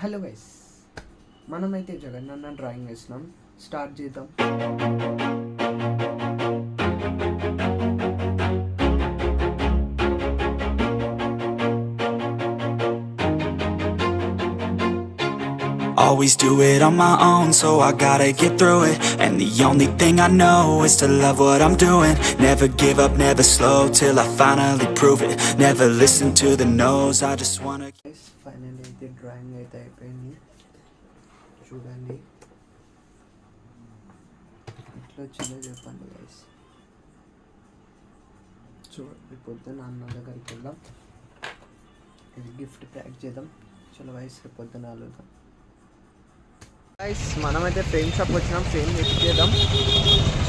Hello guys, మనమైతే Jagananna drawing వేసినాం. Start చేద్దాం. Always do it on my own, so I gotta get through it. And the only thing I know is to love what I'm doing. Never give up, never slow, till I finally prove it. Never listen to the no's, I just wanna... final అయితే drawing అయితే అయిపోయింది. చూడండి ఎట్లా వచ్చిందో చెప్పండి guys. చూడండి, పొద్దున్న అన్న దగ్గరికి వెళ్దాం. ఇది గిఫ్ట్ ప్యాక్ చేద్దాం. చలో గైస్, పొద్దున్న వెళ్దాం. గైస్, మనమైతే ఫ్రేమ్ షాప్ వచ్చినాం. ఫ్రేమ్ గిఫ్ట్ చేద్దాం.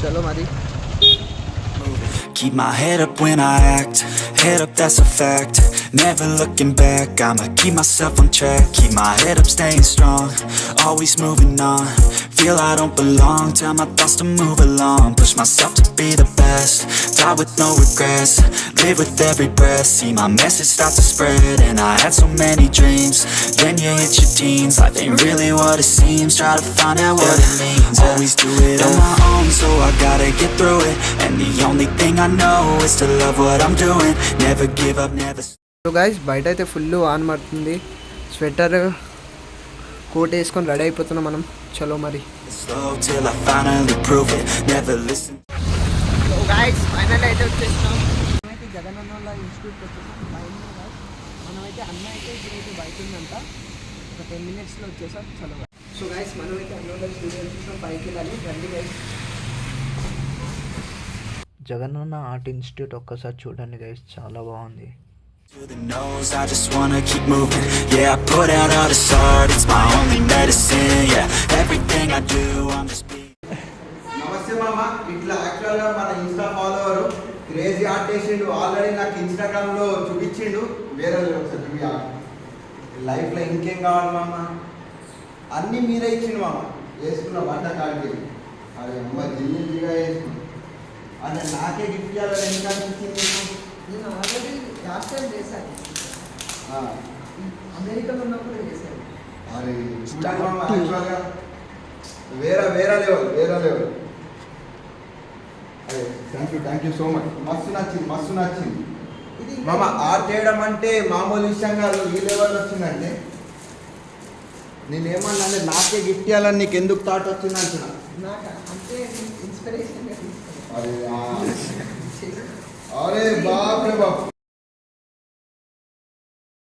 చలో మరి. Keep my head up when I act, head up, that's a fact. Never looking back, I'ma keep myself on track. Keep my head up, staying strong, always moving on. Feel I don't belong, tell my thoughts to move along. Push myself to be the best, die with no regrets. Live with every breath, see my message start to spread. And I had so many dreams, then you hit your teens. Life ain't really what it seems, try to find out what it means. Always do it on my own, so I gotta get through it. And the only thing I know is to love what I'm doing. Never give up, never... so guys, బయట అయితే full వాన పడుతుంది. Sweater coat వేసుకొని ready అయిపోతున్నాం మనం. చలో మరి. Slow till I finally prove it. Never listen. So guys, final అయితే వచ్చేసినాం. మనమైతే జగనన్న ఇన్స్టిట్యూట్కి వచ్చేసాం. మనమైతే అన్న అయితే ఇప్పుడైతే బయట ఉందంట. ఒక 10 minutesలో వచ్చేసాం. చలో. సో గైస్, మనమైతే అన్న స్టూడియో వచ్చేసాం. పైకి వెళ్ళాలి. రండి గైస్. జగనన్న ఆర్ట్ ఇన్స్టిట్యూట్ ఒక్కసారి చూడండి గైస్, చాలా బాగుంది. To the nose, I just wanna keep moving. Yeah, I put out all this art, it's my only medicine. Yeah, everything I do, I'm just being... నమస్తే మామ. ఇట్లా యాక్చువల్గా మన Insta follower crazy artist already నాకు ఇన్స్టాగ్రామ్లో చూపించిండు. వేరే లైఫ్లో ఇంకేం కావాలి మామ, అన్నీ మీరే ఇచ్చిండు మామ. వేసుకున్న వంట కాడికి అరే అమ్మ జిల్లీగా వేసుకున్నాను అంటే నాకే గిఫ్ట్ చేయాలని ఎందుకు అనిపించింది? నేను ఆల్రెడీ లాస్ట్ టైం చేశాను, అమెరికాలో ఉన్నప్పుడు చేశాను. అరే యాక్చువల్గా వేరే లెవెల్. అరే థ్యాంక్ యూ సో మచ్. మస్తు నచ్చింది మామ. ఆర్ట్ చేయడం అంటే మామూలు విషయం కాదు. ఈ లెవెల్ వచ్చిందంటే నేనేమన్నా అంటే నాకే గిఫ్ట్ చేయాలని నీకు ఎందుకు థాట్ వచ్చింది అంటున్నా. నాకు అంటే ఇన్స్పిరేషన్. అరే బాప్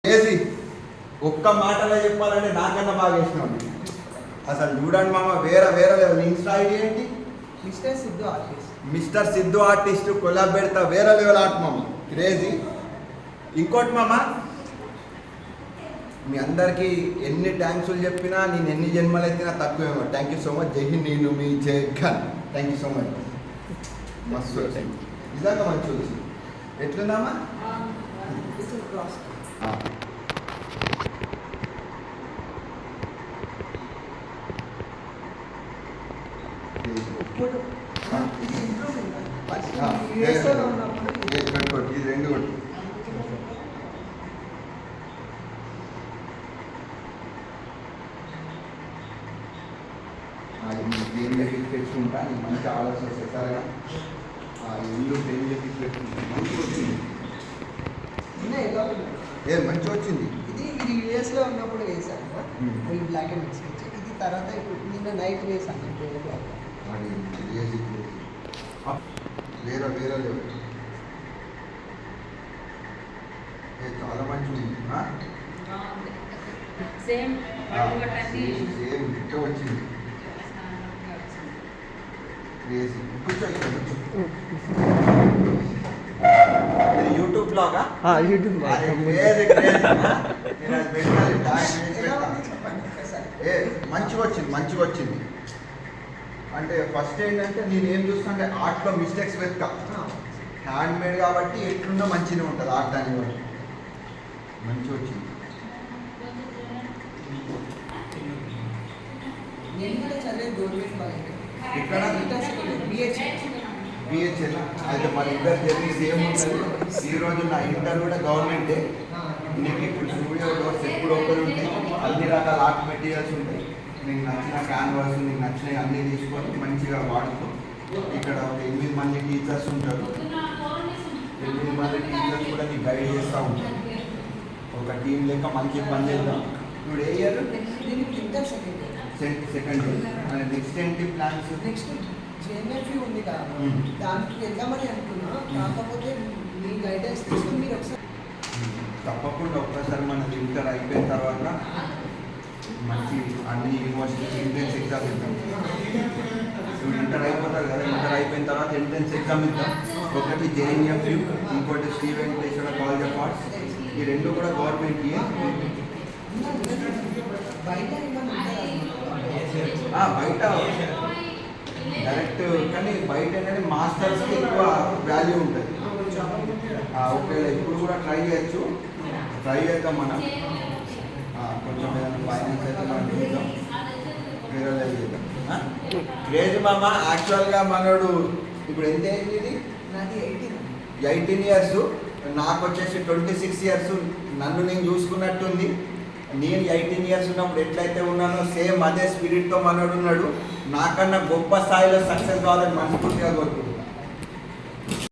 చేసి ఒక్క మాటలో చెప్పాలంటే నాకన్నా బాగా వేసినాం అసలు. చూడండి మామ, వేరే లెవెల్. ఇన్స్టా ఐడి ఏంటి? మిస్టర్ సిద్ధు ఆర్టిస్ట్ కొలాబ్ పెడతా. వేరే లెవెల్ ఆర్ట్ మామ, క్రేజీ. ఇంకోటి మామ, మీ అందరికీ ఎన్ని థ్యాంక్స్లు చెప్పినా, నేను ఎన్ని జన్మలు ఎత్తినా తక్కువేమో. Thank you so much. జై హింద్. నేను మీ Jagan. Thank you so much. మస్తు వచ్చాయి నిజంగా, మంచి వచ్చి. ఎట్లుందామా? ఇది రెండు కొట్టు. పెయిన్ లెక్కి తెచ్చుకుంటా. నీకు మంచి ఆలోచన వస్తాయి సరేనా? ఇల్లు పెయిన్ లెక్కి పెట్టుకుంటాను. మంచిగా వచ్చింది. మంచిగా వచ్చింది. ఇది యూఎస్లో ఉన్నప్పుడు వేసాను, బ్లాక్ అండ్ వైట్ స్కెచ్. ఇది తర్వాత ఇప్పుడు నిన్న నైట్ వేసాను. వేరే లేవు. చాలా మంచిగా ఉంది. సేమ్ ఇట్లా వచ్చింది. యూట్యూబ్ లాగా మంచిగా వచ్చింది. అంటే ఫస్ట్ ఏంటంటే నేను ఏం చూస్తానంటే ఆర్ట్లో మిస్టేక్స్ వెతుక. హ్యాండ్ మేడ్ కాబట్టి ఎట్లున్నా మంచిగా ఉంటుంది ఆర్ట్ దాన్ని బట్టి. మంచిగా వచ్చింది. ఇక్కడ బిహెచ్ఎల్ అయితే మన ఇద్దరు జర్నీ సేమ్ ఉంటుంది. ఈరోజు నా ఇంటర్ కూడా గవర్నమెంటే. నీకు ఇప్పుడు స్టూడియో డోర్స్ ఎప్పుడు ఓపెన్ ఉంటాయి. అన్ని రకాల ఆర్ట్ మెటీరియల్స్ ఉంటాయి. నీకు నచ్చిన క్యాన్వాస్, నీకు నచ్చినవి అన్నీ తీసుకొని మంచిగా వాడుకో. ఇక్కడ ఒక 8 మంది టీచర్స్ ఉంటారు. 8 మంది టీచర్స్ కూడా నీకు గైడ్ చేస్తూ ఉంటారు. ఒక టీం లెక్క మంచి పని చేద్దాం. ఇప్పుడు ఏ ఇయర్? Second year. నెక్స్ట్ ఏంటి ప్లాన్స్? నెక్స్ట్ జేఎన్ఎఫ్యూ ఉంది కదా, దానికి వెళ్దామని అనుకున్నా. కాకపోతే మీ గైడెన్స్ తీసుకుని మీరు ఒకసారి తప్పకుండా ఒక్కసారి మనది ఇంటర్ అయిపోయిన తర్వాత మంచి అన్ని యూనివర్సిటీస్ ఎంట్రన్స్ ఎగ్జామ్ ఇద్దాం. ఇప్పుడు ఇంటర్ అయిపోతారు కదా, ఇంటర్ అయిపోయిన తర్వాత ఎంట్రన్స్ ఎగ్జామ్ ఇద్దాం. ఒకటి జేఎన్ఎఫ్యూ, ఇంకోటి Shri Venkateswara college of arts. ఈ రెండు కూడా గవర్నమెంట్ బయట ఏమన్నా బయట డైరెక్ట్, కానీ బయట అనేది మాస్టర్స్కి ఎక్కువ వాల్యూ ఉంటుంది. ఒకవేళ ఇప్పుడు కూడా ట్రై చేయొచ్చు, ట్రై చేద్దాం మనం. కొంచెం ఏదైనా ఫైనాన్స్ అయితే మనం చూద్దాం, వేరే లెవెల్ చేద్దాం. క్రేజ్ మామ యాక్చువల్గా మనోడు ఇప్పుడు ఎంత అయింది? ఇది నాది 18 ఇయర్స్, నాకు వచ్చేసి 26 ఇయర్స్. నన్ను నేను చూసుకున్నట్టుంది. నేను 18 ఇయర్స్ ఉన్నప్పుడు ఎట్లయితే ఉన్నానో సేమ్ అదే స్పిరిట్తో మనోడు ఉన్నాడు. నాకన్నా గొప్ప స్థాయిలో సక్సెస్ కావాలని మనస్ఫూర్తిగా కోరుకుంటున్నాను.